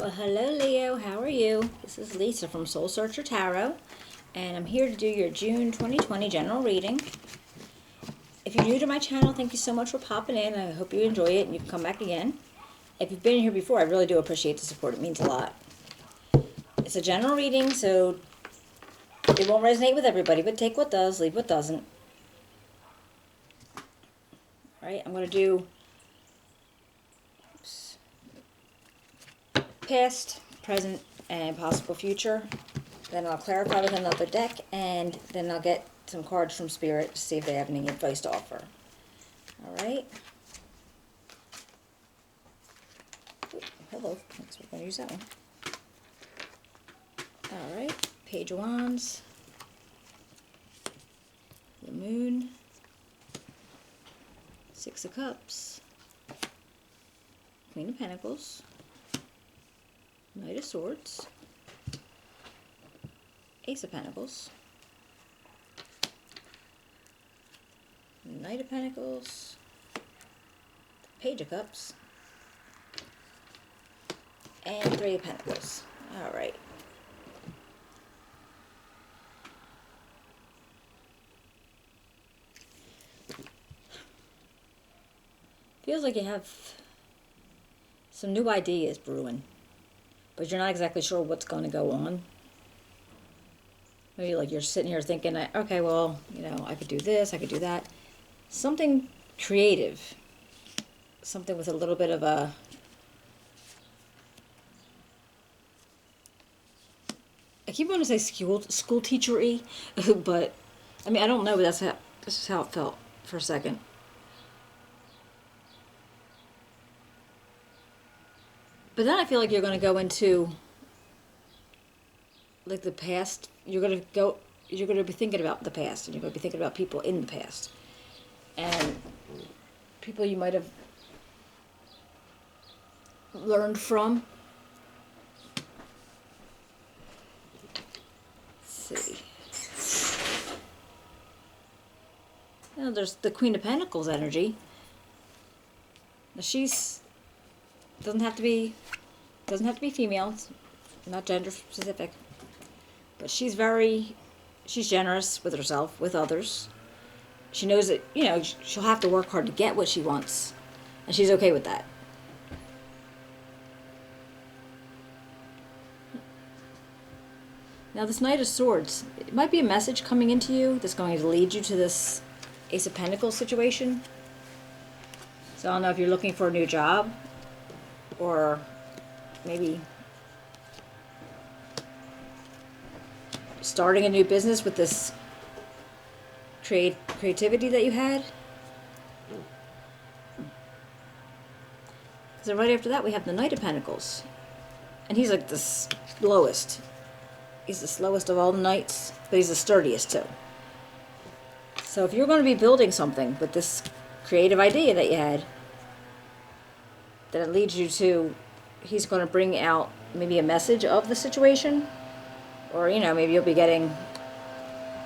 Well, hello, Leo. How are you? This is Lisa from Soul Searcher Tarot, and I'm here to do your June 2020 general reading. If you're new to my channel, thank you so much for popping in. I hope you enjoy it and you can come back again. If you've been here before, I really do appreciate the support. It means a lot. It's a general reading, so it won't resonate with everybody, but take what does, leave what doesn't. All right, I'm going to do past, present, and possible future. Then I'll clarify with another deck, and then I'll get some cards from Spirit to see if they have any advice to offer. Alright. Hello. We're going to use that one. Alright. Page of Wands. The Moon. Six of Cups. Queen of Pentacles. Knight of Swords. Ace of Pentacles. Knight of Pentacles. Page of Cups. And Three of Pentacles. Alright. Feels like you have some new ideas brewing, but you're not exactly sure what's going to go on. Maybe like you're sitting here thinking, okay, well, you know, I could do this, I could do that. Something creative. Something with a little bit of a... I keep wanting to say school teacher-y, but, I mean, I don't know, but this is how it felt for a second. But then I feel like you're going to go into, like, the past. You're going to be thinking about the past, and you're going to be thinking about people in the past. And people you might have learned from. Let's see. You know, there's the Queen of Pentacles energy. Now she's... doesn't have to be female. It's not gender specific, but she's generous with herself, with others. She knows that, you know, she'll have to work hard to get what she wants, and she's okay with that. Now this Knight of Swords, it might be a message coming into you that's going to lead you to this Ace of Pentacles situation. So I don't know if you're looking for a new job, or maybe starting a new business with this creativity that you had. So right after that we have the Knight of Pentacles, and he's like the slowest. He's the slowest of all the knights, but he's the sturdiest too. So if you're going to be building something with this creative idea that you had, that it leads you to, he's going to bring out maybe a message of the situation, or, you know, maybe you'll be getting,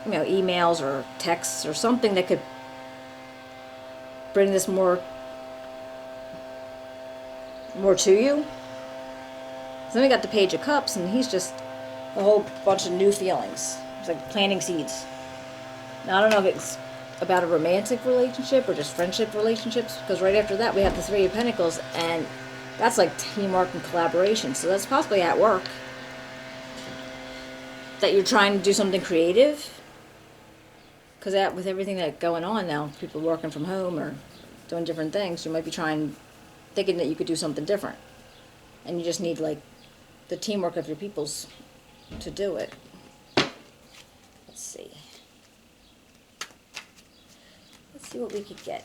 you know, emails or texts or something that could bring this more to you. So then we got the Page of Cups, and he's just a whole bunch of new feelings. It's like planting seeds. Now I don't know if it's about a romantic relationship or just friendship relationships, because right after that we have the Three of Pentacles, and that's like teamwork and collaboration. So that's possibly at work that you're trying to do something creative, because with everything that's going on now, people working from home or doing different things, you might be thinking that you could do something different, and you just need like the teamwork of your peoples to do it. Let's see what we could get.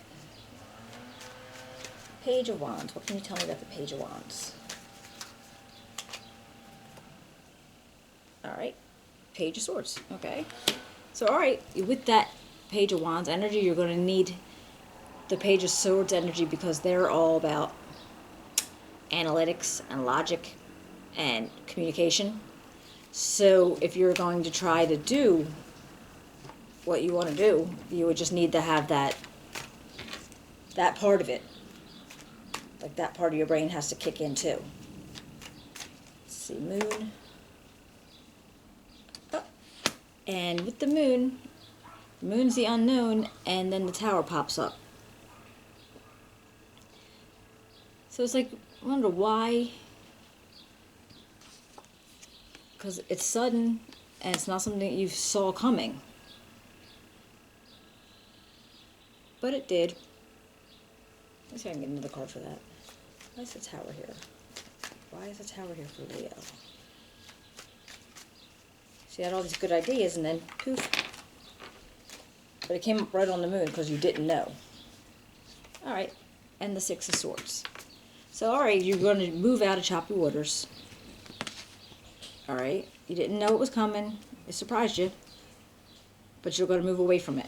Page of Wands. What can you tell me about the Page of Wands? Alright. Page of Swords. Okay. So, alright, with that Page of Wands energy, you're going to need the Page of Swords energy, because they're all about analytics and logic and communication. So, if you're going to try to do what you want to do, you would just need to have that part of it. Like that part of your brain has to kick in too. see, moon. Oh. And with the moon's the unknown, and then the tower pops up. So it's like, I wonder why. Because it's sudden, and it's not something that you saw coming. But it did. Let's see if I can get another card for that. Why is the tower here? Why is the tower here for Leo? She had all these good ideas, and then poof. But it came up right on the moon because you didn't know. Alright, and the Six of Swords. So, alright, you're going to move out of choppy waters. Alright, you didn't know it was coming. It surprised you. But you're going to move away from it.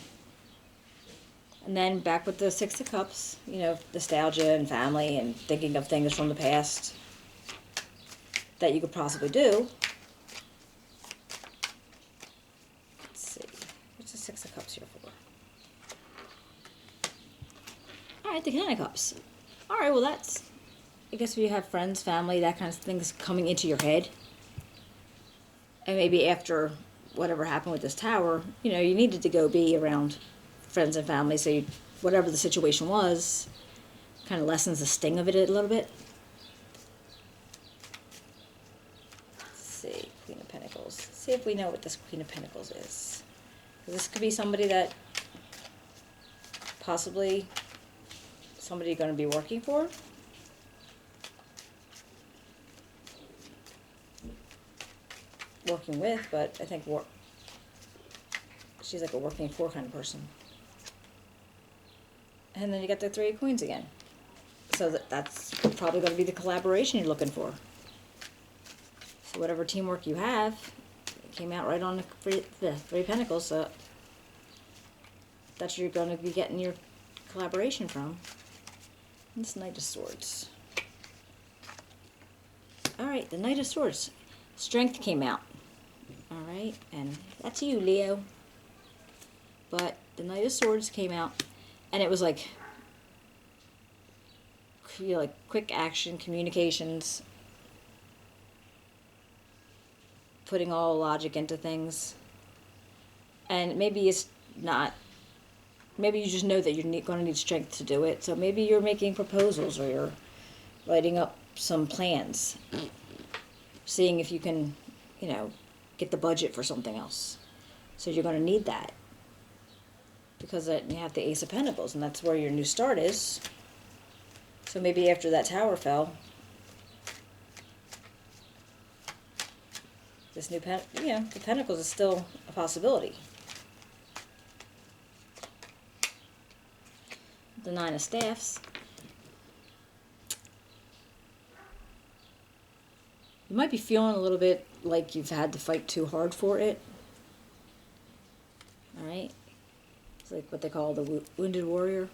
And then back with the Six of Cups, you know, nostalgia and family and thinking of things from the past that you could possibly do. Let's see. What's the Six of Cups here for? Alright, the Ten of Cups. Alright, well that's, I guess if you have friends, family, that kind of things coming into your head. And maybe after whatever happened with this tower, you know, you needed to go be around friends and family, so you, whatever the situation was, kind of lessens the sting of it a little bit. Let's see, Queen of Pentacles. Let's see if we know what this Queen of Pentacles is. This could be somebody that possibly somebody you're going to be working for. Working with, but I think she's like a working for kind of person. And then you got the Three of Queens again. So that's probably going to be the collaboration you're looking for. So whatever teamwork you have, it came out right on the Three of Pentacles, so that's where you're going to be getting your collaboration from. And this Knight of Swords. Alright, the Knight of Swords. Strength came out. Alright, and that's you, Leo. But the Knight of Swords came out, and it was like, you know, like quick action, communications, putting all logic into things. And maybe it's not, maybe you just know that you're going to need strength to do it. So maybe you're making proposals, or you're writing up some plans, seeing if you can, you know, get the budget for something else. So you're going to need that. Because you have the Ace of Pentacles, and that's where your new start is. So maybe after that tower fell, this new the Pentacles is still a possibility. The Nine of Staffs. You might be feeling a little bit like you've had to fight too hard for it. Alright? It's like what they call the wounded warrior.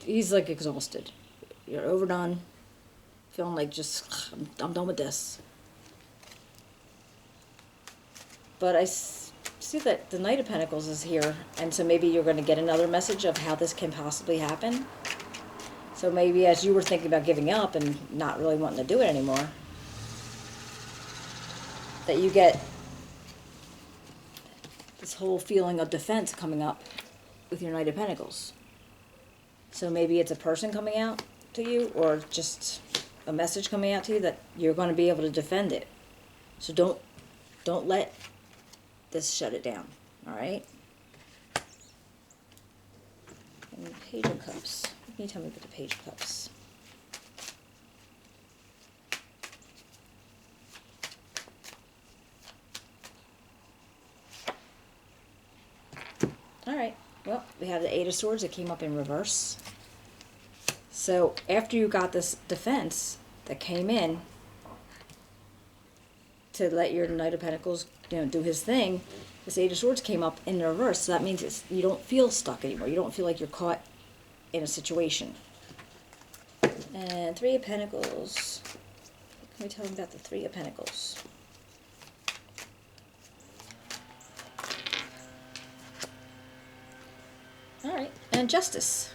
He's like exhausted. You're overdone. Feeling like just, I'm done with this. But I see that the Knight of Pentacles is here, and so maybe you're going to get another message of how this can possibly happen. So maybe as you were thinking about giving up and not really wanting to do it anymore, that you get this whole feeling of defense coming up with your Knight of Pentacles. So maybe it's a person coming out to you, or just a message coming out to you that you're going to be able to defend it. So don't let this shut it down. All right. And the Page of Cups. Can you tell me about the Page of Cups? All right. Well, we have the Eight of Swords that came up in reverse. So after you got this defense that came in to let your Knight of Pentacles, you know, do his thing, this Eight of Swords came up in reverse. So that means you don't feel stuck anymore. You don't feel like you're caught in a situation. And Three of Pentacles. What can we tell them about the Three of Pentacles? Alright, and Justice.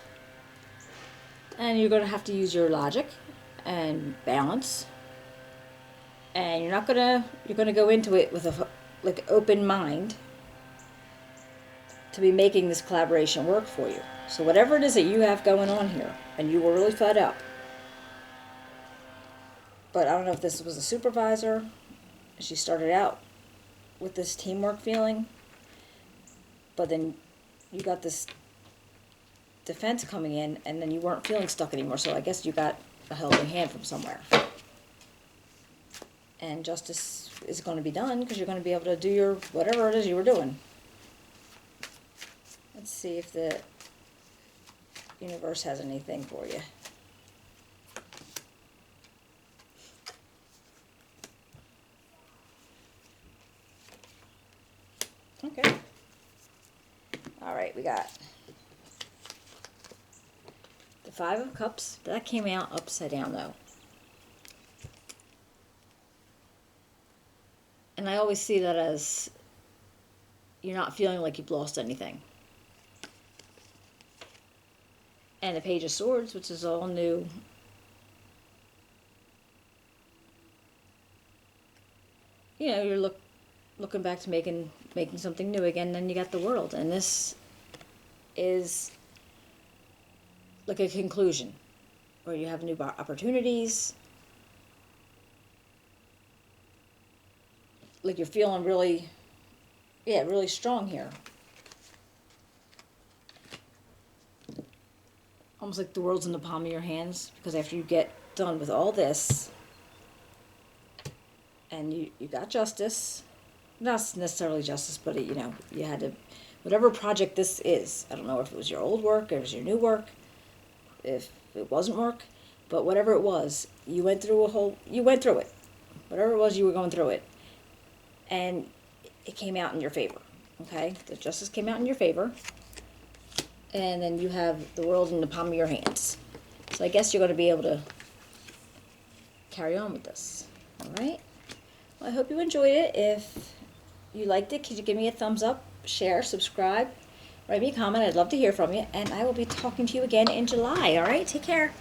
And you're going to have to use your logic and balance And you're gonna go into it with a like open mind to be making this collaboration work for you. So whatever it is that you have going on here, and you were really fed up, but I don't know if this was a supervisor. She started out with this teamwork feeling, but then you got this defense coming in, and then you weren't feeling stuck anymore. So I guess you got a helping hand from somewhere. And justice is going to be done because you're going to be able to do your whatever it is you were doing. Let's see if the universe has anything for you. Okay. All right, we got the Five of Cups. That came out upside down though. And I always see that as you're not feeling like you've lost anything. And the Page of Swords, which is all new. You know, you're looking back to making something new again. Then you got the World, and this is like a conclusion where you have new opportunities. Like you're feeling really, really strong here. Almost like the world's in the palm of your hands, because after you get done with all this, and you got justice, not necessarily justice, but you know, you had to, whatever project this is, I don't know if it was your old work, or it was your new work, if it wasn't work, but whatever it was, you went through it. Whatever it was, you were going through it. And it came out in your favor, okay? The justice came out in your favor. And then you have the world in the palm of your hands. So I guess you're going to be able to carry on with this, all right? Well, I hope you enjoyed it. If you liked it, could you give me a thumbs up, share, subscribe, write me a comment. I'd love to hear from you. And I will be talking to you again in July, all right? Take care.